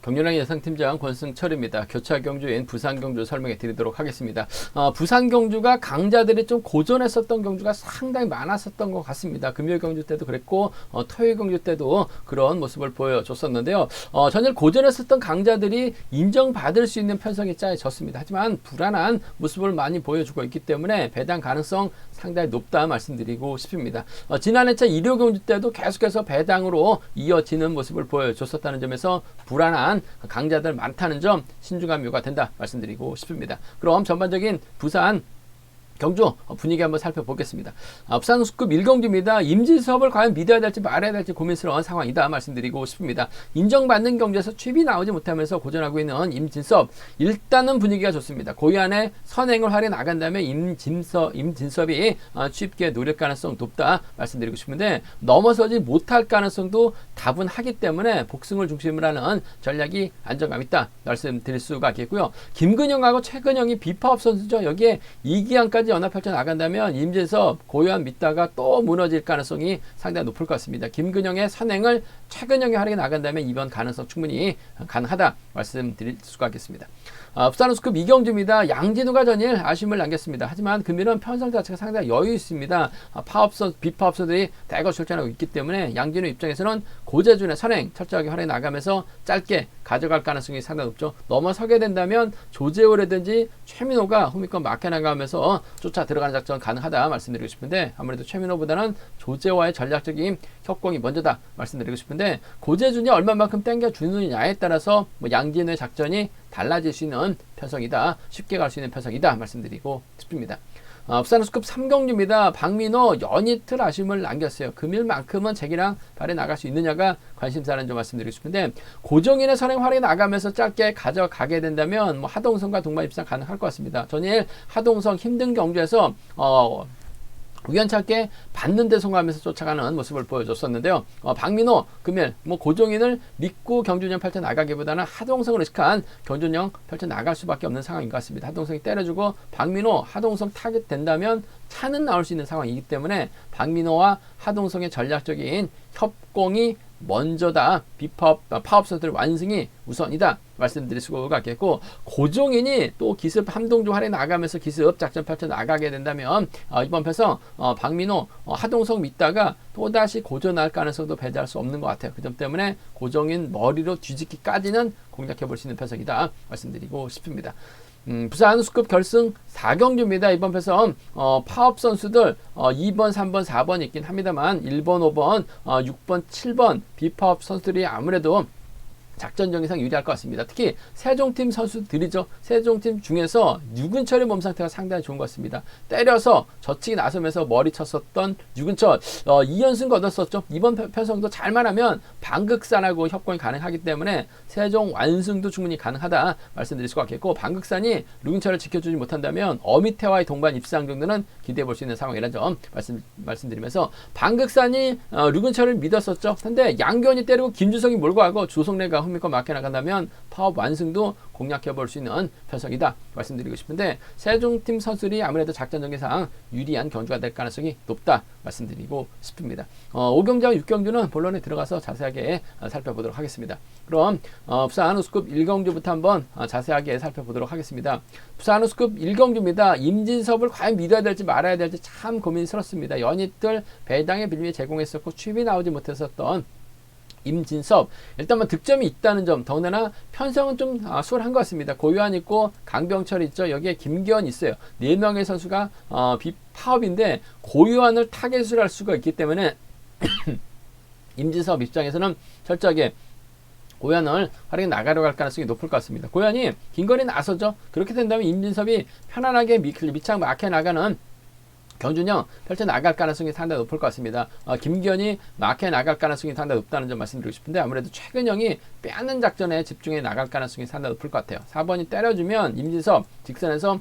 경륜왕 예상팀장 권승철입니다. 교차 경주인 부산 경주 설명해 드리도록 하겠습니다. 부산 경주가 강자들이 좀 고전했었던 경주가 상당히 많았었던 것 같습니다. 금요일 경주 때도 그랬고 토요일 경주 때도 그런 모습을 보여줬었는데요. 전일 고전했었던 강자들이 인정받을 수 있는 편성이 짜여졌습니다. 하지만 불안한 모습을 많이 보여주고 있기 때문에 배당 가능성 상당히 높다 말씀드리고 싶습니다. 지난 회차 일요 경주 때도 계속해서 배당으로 이어지는 모습을 보여줬었다는 점에서 불안한 강자들 많다는 점 신중한 묘가 된다 말씀드리고 싶습니다. 그럼 전반적인 부산 경주 분위기 한번 살펴보겠습니다. 부산 우수급 1경주입니다. 임진섭을 과연 믿어야 될지 말아야 될지 고민스러운 상황이다 말씀드리고 싶습니다. 인정받는 경주에서 취입이 나오지 못하면서 고전하고 있는 임진섭, 일단은 분위기가 좋습니다. 고유한의 선행을 활용해 나간다면 임진섭이 취입기에 노릴 가능성 높다 말씀드리고 싶은데 넘어서지 못할 가능성도 다분하기 때문에 복승을 중심으로 하는 전략이 안정감 있다 말씀드릴 수가 있겠고요. 김근영하고 최근영이 비파업 선수죠. 여기에 이기환까지 연합펼쳐 나간다면 임진섭 고유한 믿다가 또 무너질 가능성이 상당히 높을 것 같습니다. 김근영의 선행을 최근영이 활용해 나간다면 이번 가능성 충분히 가능하다 말씀드릴 수가 있겠습니다. 부산 우수급 2경주입니다. 양진우가 전일 아쉬움을 남겼습니다. 하지만 금일은 편성 자체가 상당히 여유 있습니다. 비파업선들이 대거 출전하고 있기 때문에 양진우 입장에서는 고재준의 선행 철저하게 활용해 나가면서 짧게 가져갈 가능성이 상당히 높죠. 넘어서게 된다면 조재호라든지 최민호가 후미권 막혀나가면서 쫓아 들어가는 작전 가능하다 말씀드리고 싶은데 아무래도 최민호보다는 조재호와의 전략적인 협공이 먼저다 말씀드리고 싶은데 고재준이 얼마만큼 땡겨주느냐에 따라서 양진우의 작전이 달라질 수 있는 편성이다. 쉽게 갈 수 있는 편성이다 말씀드리고 싶습니다. 부산 우수급 3경주입니다. 박민호 연이틀 아쉬움을 남겼어요. 금일만큼은 제기랑 발에 나갈 수 있느냐가 관심사라는 점 말씀드리고 싶은데 고정인의 선행 활용에 나가면서 짧게 가져가게 된다면 하동성과 동반 입상 가능할 것 같습니다. 전일 하동성 힘든 경주에서 우연찮게 받는 데 성공하면서 쫓아가는 모습을 보여줬었는데요. 박민호 금일 고종인을 믿고 경준영 펼쳐 나가기보다는 하동성을 의식한 경준영 펼쳐 나갈 수밖에 없는 상황인 것 같습니다. 하동성이 때려주고 박민호 하동성 타겟 된다면 차는 나올 수 있는 상황이기 때문에 박민호와 하동성의 전략적인 협공이 먼저다. 파업 선수들 완승이 우선이다 말씀드릴 수가 있겠고 고종인이 또 기습 함동조 활에 나가면서 기습 작전 펼쳐 나가게 된다면 이번 편성 박민호 하동성 믿다가 또다시 고전할 가능성도 배제할 수 없는 것 같아요. 그 점 때문에 고종인 머리로 뒤집기까지는 공략해 볼 수 있는 편성이다 말씀드리고 싶습니다. 부산 우수급 결승 4경주입니다. 이번 편성 파업 선수들 2번, 3번, 4번 있긴 합니다만 1번, 5번, 6번, 7번 비파업 선수들이 아무래도 작전 정의상 유리할 것 같습니다. 특히 세종팀 선수들이죠. 세종팀 중에서 유근철의 몸 상태가 상당히 좋은 것 같습니다. 때려서 젖히기 나서면서 머리 쳤었던 유근철 2연승 거뒀었죠. 이번 편성도 잘만 하면 방극산하고 협공이 가능하기 때문에 세종 완승도 충분히 가능하다 말씀드릴 수가 있겠고 방극산이 유근철을 지켜주지 못한다면 어미태와의 동반 입상 정도는 기대해 볼 수 있는 상황이라는 점 말씀드리면서 방극산이 유근철을 믿었었죠. 근데 양견이 때리고 김주성이 몰고 가고 조성래가 후미권 막혀 나간다면 파업 완승도 공략해 볼 수 있는 편성이다 말씀드리고 싶은데 세종팀 선수들이 아무래도 작전 전개상 유리한 경주가 될 가능성이 높다 말씀드리고 싶습니다. 5경주와 6경주는 본론에 들어가서 자세하게 살펴보도록 하겠습니다. 그럼 부산 우수급 1경주부터 한번 자세하게 살펴보도록 하겠습니다. 부산 우수급 1경주입니다. 임진섭을 과연 믿어야 될지 말아야 될지 참 고민스럽습니다. 연이틀 배당의 빌미 제공했었고 취입이 나오지 못했었던 임진섭 일단 득점이 있다는 점 더군다나 편성은 좀 수월한 것 같습니다. 고유한 있고 강병철 있죠. 여기에 김기현 있어요. 4명의 선수가 비파업인데 고유한을 타겟을 할 수가 있기 때문에 임진섭 입장에서는 철저하게 고현을 활용해 나가려고 할 가능성이 높을 것 같습니다. 고현이 긴 거리 나서죠. 그렇게 된다면 임진섭이 편안하게 밑창 막혀 나가는 경준영 펼쳐 나갈 가능성이 상당히 높을 것 같습니다. 김기현이 막혀 나갈 가능성이 상당히 높다는 점 말씀드리고 싶은데 아무래도 최근영이 빼앗는 작전에 집중해 나갈 가능성이 상당히 높을 것 같아요. 4번이 때려주면 임진섭 직선에서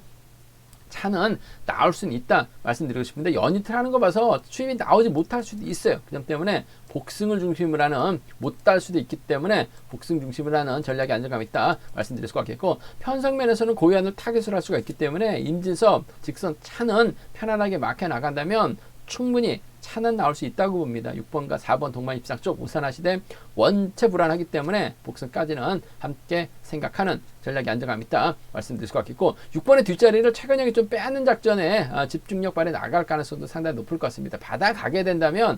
차는 나올 수는 있다 말씀드리고 싶은데 연이틀 하는 거 봐서 추입이 나오지 못할 수도 있어요. 그 점 때문에 복승을 중심으로 하는 못달 수도 있기 때문에 복승 중심으로 하는 전략이 안정감 있다 말씀드릴 수가 있겠고 편성면에서는 고유한을 타겟을 할 수가 있기 때문에 임진섭 직선 차는 편안하게 막혀 나간다면 충분히 차는 나올 수 있다고 봅니다. 6번과 4번 동반 입상 쪽 우산하시되 원체 불안하기 때문에 복승까지는 함께 생각하는 전략이 안정감 있다 말씀드릴 수가 있겠고, 6번의 뒷자리를 최근형이 좀 빼앗는 작전에 집중력 발휘 나갈 가능성도 상당히 높을 것 같습니다. 받아가게 된다면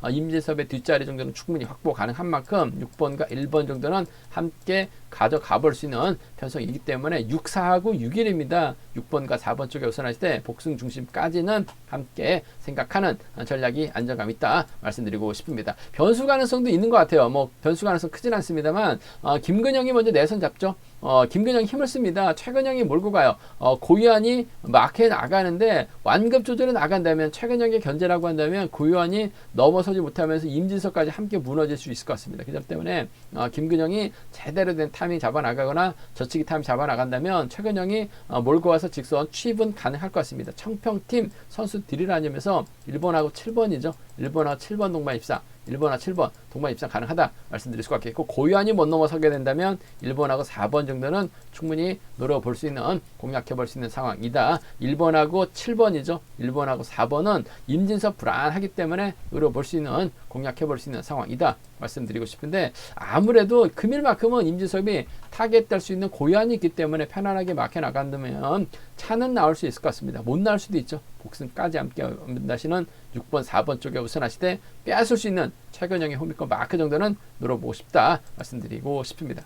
임진섭의 뒷자리 정도는 충분히 확보 가능한 만큼 6번과 1번 정도는 함께 가져가 볼 수 있는 편성이기 때문에 6, 4하고 6일입니다. 6번과 4번 쪽에 우선하실 때 복승 중심까지는 함께 생각하는 전략이 안정감 있다 말씀드리고 싶습니다. 변수 가능성도 있는 것 같아요. 뭐 변수 가능성 크진 않습니다만 김근영이 먼저 내선 잡죠. 김근영이 힘을 씁니다. 최근영이 몰고 가요. 고유한이 마크에 나가는데 완급 조절에 나간다면, 최근영의 견제라고 한다면 고유한이 넘어서지 못하면서 임진서까지 함께 무너질 수 있을 것 같습니다. 그 점 때문에 김근영이 제대로 된 타이밍 잡아 나가거나 저치기 타이밍 잡아 나간다면 최근영이 몰고 와서 직선 취입은 가능할 것 같습니다. 청평팀 선수들이라면서 1번하고 7번이죠. 1번하고 7번 동반 입상, 1번하고 7번 동반 입상 가능하다 말씀드릴 수가 있겠고, 고유한이 못 넘어서게 된다면 1번하고 4번 정도는 충분히 노려볼 수 있는, 공략해볼 수 있는 상황이다. 1번하고 7번이죠. 1번하고 4번은 임진섭 불안하기 때문에 노려볼 수 있는, 공략해볼 수 있는 상황이다 말씀드리고 싶은데, 아무래도 금일만큼은 임진섭이 타겟 될 수 있는 고유한이 있기 때문에 편안하게 막혀 나간다면 차는 나올 수 있을 것 같습니다. 못 나올 수도 있죠. 복승까지 함께 다시는 6번, 4번 쪽에 우선하시되 빼앗을 수 있는 최근형의 호미권 마크 정도는 노려보고 싶다 말씀드리고 싶습니다.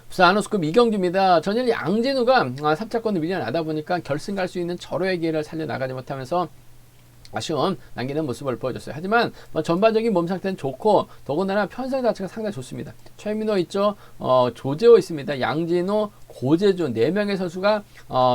부산 아노스급 이경주입니다. 전일 양진우가 3차권을 밀려나다 보니까 결승 갈 수 있는 절호의 기회를 살려나가지 못하면서 아쉬움 남기는 모습을 보여줬어요. 하지만 전반적인 몸 상태는 좋고, 더군다나 편성 자체가 상당히 좋습니다. 최민호 있죠. 조재호 있습니다. 양진호, 고재준 4명의 선수가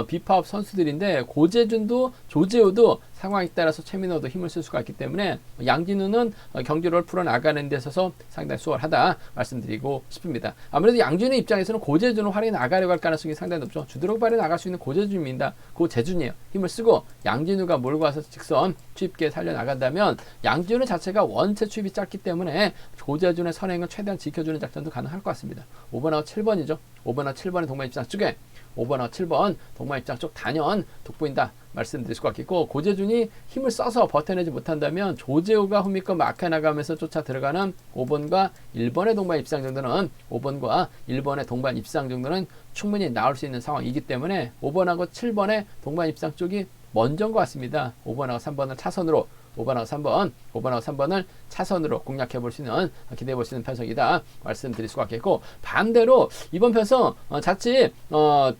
비파업 선수들인데, 고재준도 조재호도 상황에 따라서 최민호도 힘을 쓸 수가 있기 때문에 양진우는 경기를 풀어나가는 데 있어서 상당히 수월하다 말씀드리고 싶습니다. 아무래도 양진우 입장에서는 고재준을 활용해 나가려고 할 가능성이 상당히 높죠. 주도력 발휘 나갈 수 있는 고재준입니다. 고재준이에요. 힘을 쓰고 양진우가 몰고 와서 직선 취입기에 살려나간다면, 양진우 자체가 원체 취입이 짧기 때문에 고재준의 선행을 최대한 지켜주는 작전도 가능할 것 같습니다. 5번하고 7번이죠. 5번하고 7번의 동반 입장 쪽에 5번하고 7번 동반 입장 쪽 단연 돋보인다 말씀드릴 수가 있겠고, 고재준이 힘을 써서 버텨내지 못한다면 조재호가 홈미권 막혀 나가면서 쫓아 들어가는 5번과 1번의 동반 입상 정도는 5번과 1번의 동반 입상 정도는 충분히 나올 수 있는 상황이기 때문에 5번하고 7번의 동반 입상 쪽이 먼저인 것 같습니다. 5번하고 3번을 차선으로, 5번하고 3번을 차선으로 공략해 볼 수 있는, 기대해 볼 수 있는 편성이다 말씀드릴 수가 있겠고, 반대로 이번 편성 자칫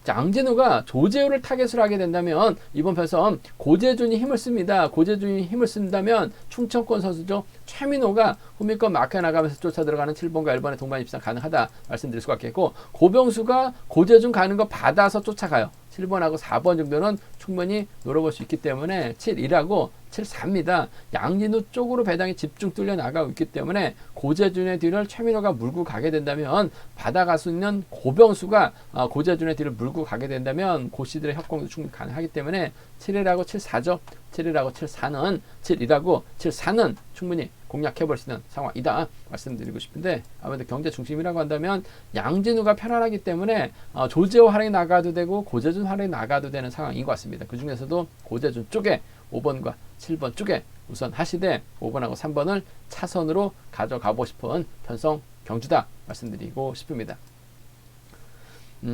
양진우가 조재호를 타겟으로 하게 된다면 이번 편성 고재준이 힘을 씁니다. 고재준이 힘을 쓴다면 충청권 선수죠. 최민호가 후미권 막혀 나가면서 쫓아 들어가는 7번과 1번의 동반 입상 가능하다 말씀드릴 수가 있겠고, 고병수가 고재준 가는 거 받아서 쫓아가요. 7번하고 4번 정도는 충분히 노려볼 수 있기 때문에 7-1하고 7-4입니다. 양진우 쪽으로 배당이 집중 뚫려 나가고 있기 때문에 고재준의 뒤를 최민호가 물고 가게 된다면, 받아갈 수 있는 고병수가 고재준의 뒤를 물고 가게 된다면 고씨들의 협공도 충분히 가능하기 때문에 7-1하고 7-4죠. 7-1하고 7-4는 7-1하고 7-4는 충분히 공략해볼 수 있는 상황이다 말씀드리고 싶은데, 아무래도 경제 중심이라고 한다면 양진우가 편안하기 때문에 조재호 활용이 나가도 되고 고재준 활용이 나가도 되는 상황인 것 같습니다. 그 중에서도 고재준 쪽에 5번과 7번 쪽에 우선 하시되 5번하고 3번을 차선으로 가져가고 싶은 편성 경주다 말씀드리고 싶습니다.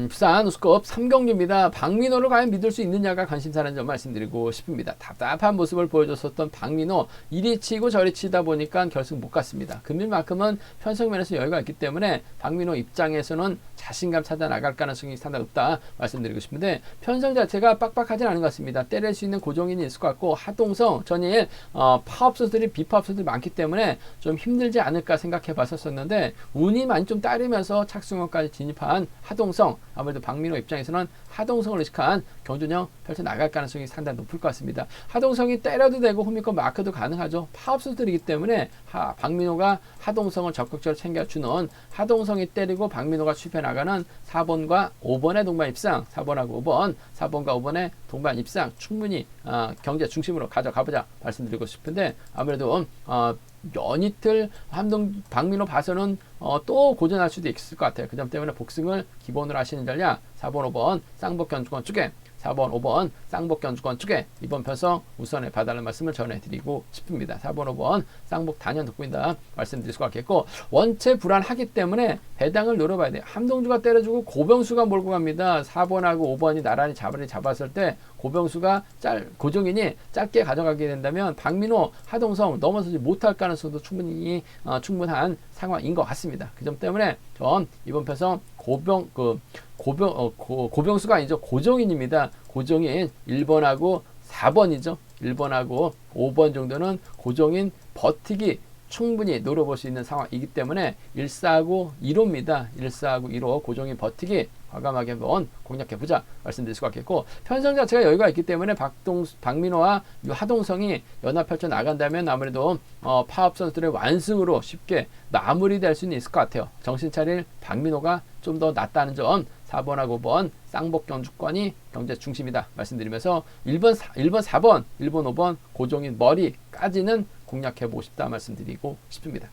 부산 우스컵 3경주입니다. 박민호를 과연 믿을 수 있느냐가 관심사라는 점 말씀드리고 싶습니다. 답답한 모습을 보여줬었던 박민호, 이리 치고 저리 치다 보니까 결승 못 갔습니다. 금일만큼은 편성면에서 여유가 있기 때문에 박민호 입장에서는 자신감 찾아 나갈 가능성이 상당히 높다 말씀드리고 싶은데, 편성 자체가 빡빡하진 않은 것 같습니다. 때릴 수 있는 고정인이 있을 것 같고, 하동성 전일 파업 선수들이 비파업 선수들이 많기 때문에 좀 힘들지 않을까 생각해 봤었는데, 운이 많이 좀 따르면서 착승원까지 진입한 하동성, 아무래도 박민호 입장에서는 하동성을 의식한 경준형 펼쳐 나갈 가능성이 상당히 높을 것 같습니다. 하동성이 때려도 되고 홈미권 마크도 가능하죠. 파업 선수들이기 때문에 박민호가 하동성을 적극적으로 챙겨주는, 하동성이 때리고 박민호가 취입해 나가는 4번과 5번의 동반 입상, 4번하고 5번, 4번과 5번의 동반 입상 충분히 경제 중심으로 가져가보자 말씀드리고 싶은데, 아무래도 연이틀 박민호 봐서는 또 고전할 수도 있을 것 같아요. 그 점 때문에 복승을 기본으로 하시는 전략 4번, 5번 쌍복 견주권 쪽에 4번, 5번 쌍복 경주권 쪽에 이번 편성 우선에 봐달라는 말씀을 전해드리고 싶습니다. 4번, 5번 쌍복 단연 돋보인다 말씀드릴 수가 있겠고, 원체 불안하기 때문에 배당을 노려봐야 돼요. 함동주가 때려주고 고병수가 몰고 갑니다. 4번하고 5번이 나란히 잡았을 때 고병수가 고종인이 짧게 가져가게 된다면 박민호, 하동성 넘어서지 못할 가능성도 충분한 상황인 것 같습니다. 그 점 때문에 전 이번 편성 고병수가 아니죠. 고종인입니다. 고종인 1번하고 4번이죠. 1번하고 5번 정도는 고종인 버티기 충분히 노려볼 수 있는 상황이기 때문에 1사하고 1호입니다. 1사하고 1호 고종인 버티기 과감하게 한번 공략해보자 말씀드릴 수가 있겠고, 편성 자체가 여유가 있기 때문에 박민호와 하동성이 연합 펼쳐 나간다면 아무래도 파업 선수들의 완승으로 쉽게 마무리될 수는 있을 것 같아요. 정신 차릴 박민호가 좀 더 낫다는 점, 4번하고 5번 쌍복 경주권이 경제 중심이다 말씀드리면서 1번, 4번, 1번, 5번 고종인 머리까지는 공략해보고 싶다 말씀드리고 싶습니다.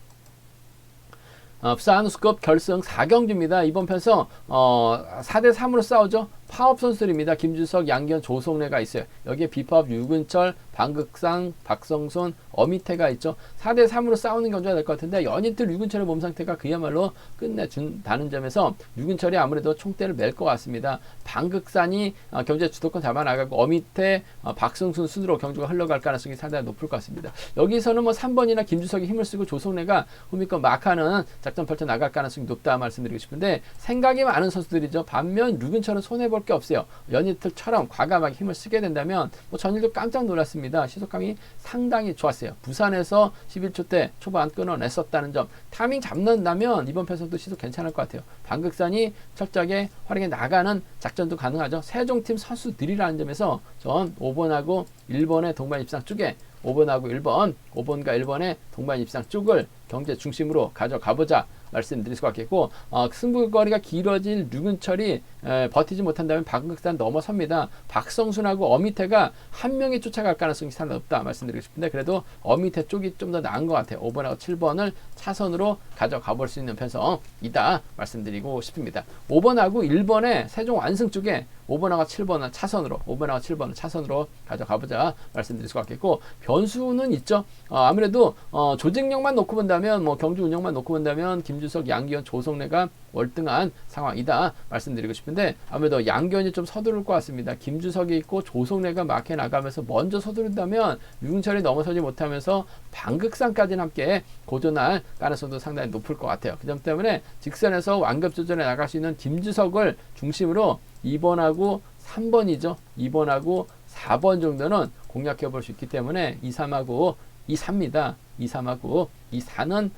부산 우수급 결승 4경주입니다. 이번 편성 4대3으로 싸우죠. 파업 선수들입니다. 김주석, 양기현, 조성래가 있어요. 여기에 비파업 유근철, 방극상, 박성순, 어미태가 있죠. 4대3으로 싸우는 경주가 될 것 같은데, 연이틀 유근철의 몸 상태가 그야말로 끝내준다는 점에서 유근철이 아무래도 총대를 맬 것 같습니다. 방극산이 경제 주도권 잡아나가고 어미태, 박성순 순으로 경주가 흘러갈 가능성이 상당히 높을 것 같습니다. 여기서는 뭐 3번이나 김주석이 힘을 쓰고 조성래가 후미권 막하는 작전 펼쳐 나갈 가능성이 높다 말씀드리고 싶은데, 생각이 많은 선수들이죠. 반면 유근철은 손해볼 게 없어요. 연이틀처럼 과감하게 힘을 쓰게 된다면 전일도 깜짝 놀랐습니다. 시속감이 상당히 좋았어요. 부산에서 11초 때 초반 끊어냈었다는 점, 타이밍 잡는다면 이번 편성도 시속 괜찮을 것 같아요. 방극산이 철저하게 활용해 나가는 작전도 가능하죠. 세종팀 선수들이라는 점에서 전 5번하고 1번의 동반 입상 쪽에 5번하고 1번, 5번과 1번의 동반 입상 쪽을 경제 중심으로 가져가보자 말씀드릴 수가 있겠고, 승부거리가 길어질 류근철이 버티지 못한다면 박극산 넘어섭니다. 박성순하고 어미태가 한 명이 쫓아갈 가능성이 상당히 높다 말씀드리고 싶은데, 그래도 어미태 쪽이 좀 더 나은 것 같아요. 5번하고 7번을 차선으로 가져가 볼 수 있는 편성이다 말씀드리고 싶습니다. 5번하고 1번의 세종 완승 쪽에 5번하고 7번은 차선으로, 5번하고 7번은 차선으로 가져가보자 말씀드릴 수가 있겠고, 변수는 있죠. 아무래도 조직력만 놓고 본다면, 경주 운영만 놓고 본다면 김주석, 양기현, 조성래가 월등한 상황이다 말씀드리고 싶은데, 아무래도 양기현이 좀 서두를 것 같습니다. 김주석이 있고 조성래가 막해 나가면서 먼저 서두른다면 유근철이 넘어서지 못하면서 방극산까지는 함께 고전할 가능성도 상당히 높을 것 같아요. 그 점 때문에 직선에서 완급조전에 나갈 수 있는 김주석을 중심으로 2번하고 3번이죠. 2번하고 4번 정도는 공략해 볼 수 있기 때문에 2, 3하고 2, 4입니다. 2, 3하고 2, 4는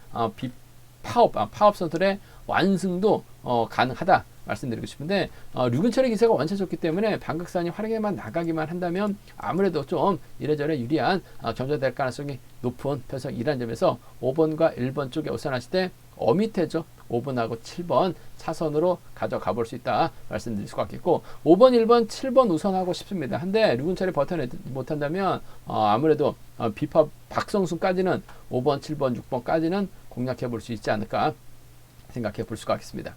파업 선수들의 완승도 가능하다 말씀드리고 싶은데, 류근철의 기세가 원체 좋기 때문에 방극산이 활용해만 나가기만 한다면 아무래도 좀 이래저래 유리한 경주될 가능성이 높은 편성이라는 점에서 5번과 1번 쪽에 우선하실 때 어미태죠. 5번하고 7번 차선으로 가져가 볼 수 있다 말씀드릴 수가 있겠고, 5번, 1번, 7번 우선하고 싶습니다. 한데 류근철이 버텨내지 못한다면 아무래도 비파 박성순까지는 5번, 7번, 6번까지는 공략해 볼 수 있지 않을까 생각해 볼 수가 있습니다.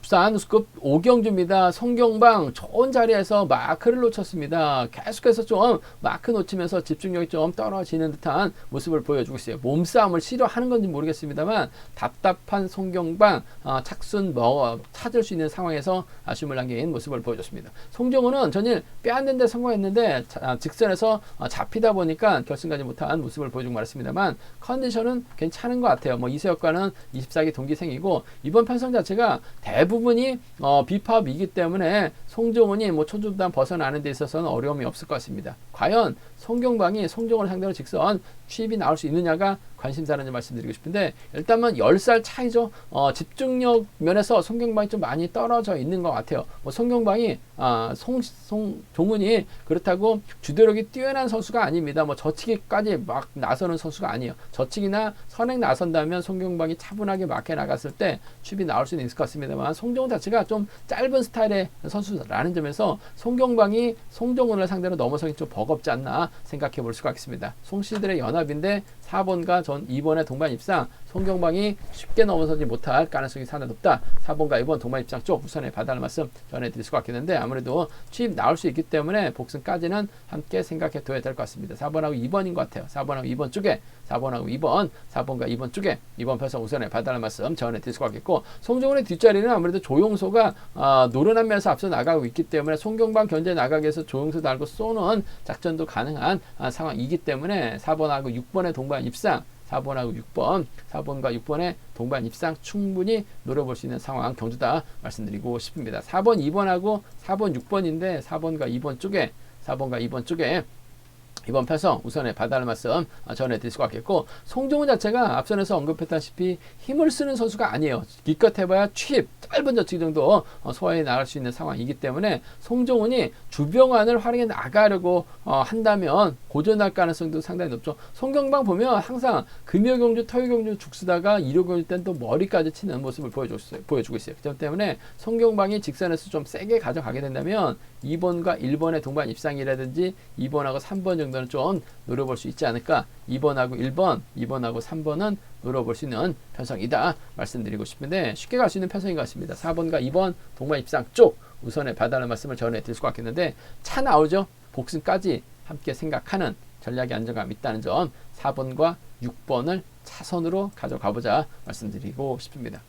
부산 우수급 5경주입니다. 송경방 좋은 자리에서 마크를 놓쳤습니다. 계속해서 좀 마크 놓치면서 집중력이 좀 떨어지는 듯한 모습을 보여주고 있어요. 몸싸움을 싫어하는 건지 모르겠습니다만 답답한 송경방 착순 찾을 수 있는 상황에서 아쉬움을 남긴 모습을 보여줬습니다. 송정호는 전일 빼앗는 데 성공했는데 직선에서 잡히다 보니까 결승까지 못한 모습을 보여주고 말았습니다만, 컨디션은 괜찮은 것 같아요. 이세혁과는 24기 동기생이고, 이번 편성 자체가 대부분이 비파업이기 때문에 송정훈이 초중단 벗어나는 데 있어서는 어려움이 없을 것 같습니다. 과연 송경방이 송정훈을 상대로 직선 취입이 나올 수 있느냐가 관심사라는 점 말씀드리고 싶은데, 일단은 10살 차이죠. 집중력 면에서 송경방이 좀 많이 떨어져 있는 것 같아요. 송경방이 송종훈이 그렇다고 주도력이 뛰어난 선수가 아닙니다. 저치기까지 막 나서는 선수가 아니에요. 저치기나 선행 나선다면 송경방이 차분하게 막해 나갔을 때 취입이 나올 수는 있을 것 같습니다만, 송정훈 자체가 좀 짧은 스타일의 선수라는 점에서 송경방이 송정훈을 상대로 넘어서기 좀 버겁지 않나 생각해 볼 수가 있습니다. 송씨들의 연합인데 4번과 전 2번의 동반 입상 송경방이 쉽게 넘어서지 못할 가능성이 상당히 높다. 4번과 2번 동반 입상 쪽 우선에 봐달라는 말씀 전해드릴 수가 있겠는데 아무래도 취입 나올 수 있기 때문에 복승까지는 함께 생각해 둬야 될 것 같습니다. 4번하고 2번인 것 같아요. 4번하고 2번 쪽에 4번하고 2번 4번과 2번 쪽에 2번 편성 우선에 봐달라는 말씀 전해드릴 수가 있겠고 송정훈의 뒷자리는 아무래도 조용소가 노련하면서 앞서 나가고 있기 때문에 송경방 견제 나가기 위해서 조용소 달고 쏘는 작전도 가능한 상황이기 때문에 4번하고 6번의 동반 입상 4번하고 6번, 4번과 6번의 동반 입상 충분히 노려볼 수 있는 상황 경주다 말씀드리고 싶습니다. 4번, 2번하고 4번, 6번인데 4번과 2번 쪽에 2번 편성 우선에 봐달라는 말씀 전해드릴 수가 있겠고 송정훈 자체가 앞선에서 언급했다시피 힘을 쓰는 선수가 아니에요. 기껏 해봐야 취입 짧은 저치기 정도 소화해 나갈 수 있는 상황이기 때문에 송정훈이 주병환을 활용해 나가려고 한다면 고전할 가능성도 상당히 높죠. 송경방 보면 항상 금요경주, 토요경주 죽쓰다가 일요경주 때는 또 머리까지 치는 모습을 보여주고 있어요. 그 점 때문에 송경방이 직선에서 좀 세게 가져가게 된다면 2번과 1번의 동반 입상이라든지 2번하고 3번 정도는 좀 노려볼 수 있지 않을까. 2번하고 1번, 2번하고 3번은 노려볼 수 있는 편성이다 말씀드리고 싶은데 쉽게 갈 수 있는 편성인 것 같습니다. 4번과 2번 동반 입상 쪽 우선에 봐달라는 말씀을 전해드릴 수가 있겠는데 차 나오죠. 복승까지 함께 생각하는 전략의 안정감이 있다는 점 4번과 6번을 차선으로 가져가보자 말씀드리고 싶습니다.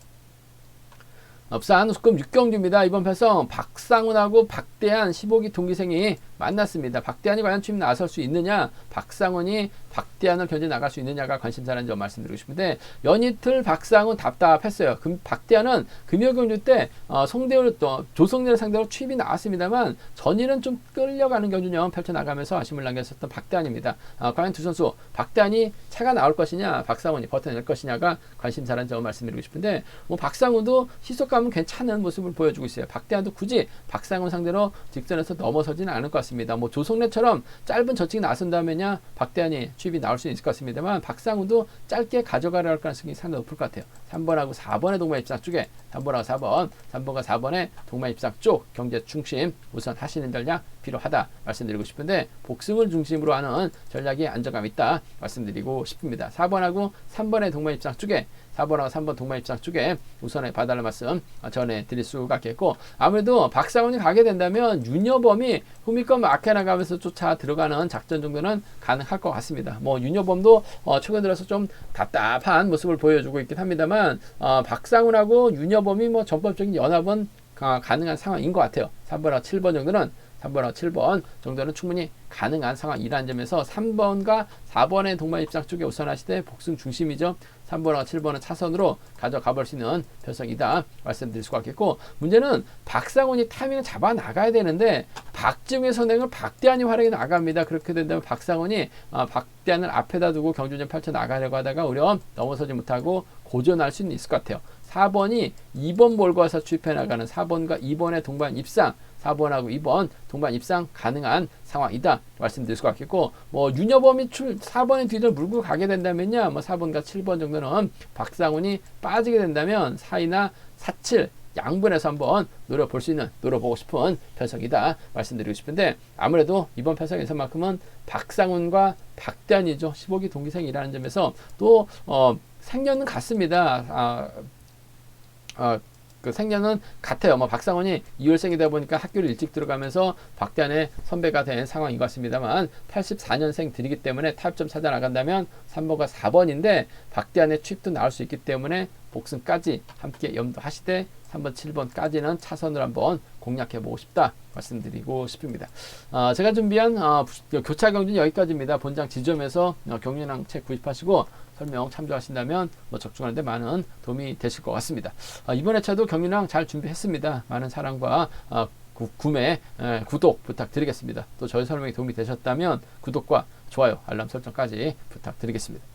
부산 우스컵 6경주입니다. 이번 편성 박상훈하고 박대한 15기 동기생이 만났습니다. 박대한이 과연 취임 나설 수 있느냐, 박상훈이 박대한을 견제 나갈 수 있느냐가 관심사라는 점 말씀드리고 싶은데 연이틀 박상훈 답답했어요. 박대한은 금요경주 때 송대훈 또 조성렬 상대로 취임이 나왔습니다만 전일은 좀 끌려가는 경주념 펼쳐나가면서 아쉬움을 남겼었던 박대한입니다. 과연 두 선수 박대한이 차가 나올 것이냐, 박상훈이 버텨낼 것이냐가 관심사라는 점 말씀드리고 싶은데 뭐 박상훈도 시속감은 괜찮은 모습을 보여주고 있어요. 박대한도 굳이 박상훈 상대로 직선에서 넘어서지는 않을 것 같습니다. 뭐 조성래처럼 짧은 저칭이 나선다면야 박대한이 취입이 나올 수 있을 것 같습니다만 박상훈도 짧게 가져가려 할 가능성이 상당히 높을 것 같아요. 3번하고 4번의 동반 입상 쪽에 3번하고 4번, 3번과 4번의 동반 입상 쪽 경제 중심 우선 하시는 전략 필요하다 말씀드리고 싶은데 복승을 중심으로 하는 전략이 안정감 있다 말씀드리고 싶습니다. 4번하고 3번의 동반 입상 쪽에 4번하고 3번 동반 입상 쪽에 우선에 봐달라는 말씀 전해드릴 수가 있겠고 아무래도 박상훈이 가게 된다면 윤여범이 후미권 마케 나가면서 쫓아 들어가는 작전 정도는 가능할 것 같습니다. 뭐 윤여범도 최근 들어서 좀 답답한 모습을 보여주고 있긴 합니다만 박상훈하고 윤여범이 뭐 전법적인 연합은 가능한 상황인 것 같아요. 3번하고 7번 정도는 3번하고 7번 정도는 충분히 가능한 상황이라는 점에서 3번과 4번의 동반 입상 쪽에 우선하시되 복승 중심이죠. 3번하고 7번은 차선으로 가져가 볼 수 있는 편성이다 말씀드릴 수가 있겠고 문제는 박상훈이 타이밍을 잡아 나가야 되는데 박지웅의 선행을 박대한이 활용해 나갑니다. 그렇게 된다면 박상훈이 박대한을 앞에다 두고 경주전 펼쳐 나가려고 하다가 오히려 넘어서지 못하고 고전할 수는 있을 것 같아요. 4번이 2번 몰고 와서 취입해 나가는 4번과 2번의 동반 입상 4번하고 2번 동반 입상 가능한 상황이다 말씀드릴 수가 있겠고 뭐 윤여범이 4번의 뒤를 물고 가게 된다면요 뭐 4번과 7번 정도는 박상훈이 빠지게 된다면 4이나 4, 7 양분해서 한번 노려볼 수 있는 노려보고 싶은 편성이다 말씀드리고 싶은데 아무래도 이번 편성에서만큼은 박상훈과 박대한이죠. 15기 동기생이라는 점에서 또 생년은 같습니다. 그 생년은 같아요. 뭐 박상훈이 2월생이다 보니까 학교를 일찍 들어가면서 박대한의 선배가 된 상황인 것 같습니다만 84년생들이기 때문에 타협점 찾아 나간다면 3번과 4번인데 박대한의 취입도 나올 수 있기 때문에 복승까지 함께 염두하시되 3번, 7번까지는 차선으로 한번 공략해보고 싶다 말씀드리고 싶습니다. 제가 준비한 교차 경주는 여기까지입니다. 본장 지점에서 경륜항 책 구입하시고 설명 참조하신다면 뭐 적중하는데 많은 도움이 되실 것 같습니다. 이번 회차도 경륜항 잘 준비했습니다. 많은 사랑과 구매, 구독 부탁드리겠습니다. 또 저희 설명이 도움이 되셨다면 구독과 좋아요, 알람 설정까지 부탁드리겠습니다.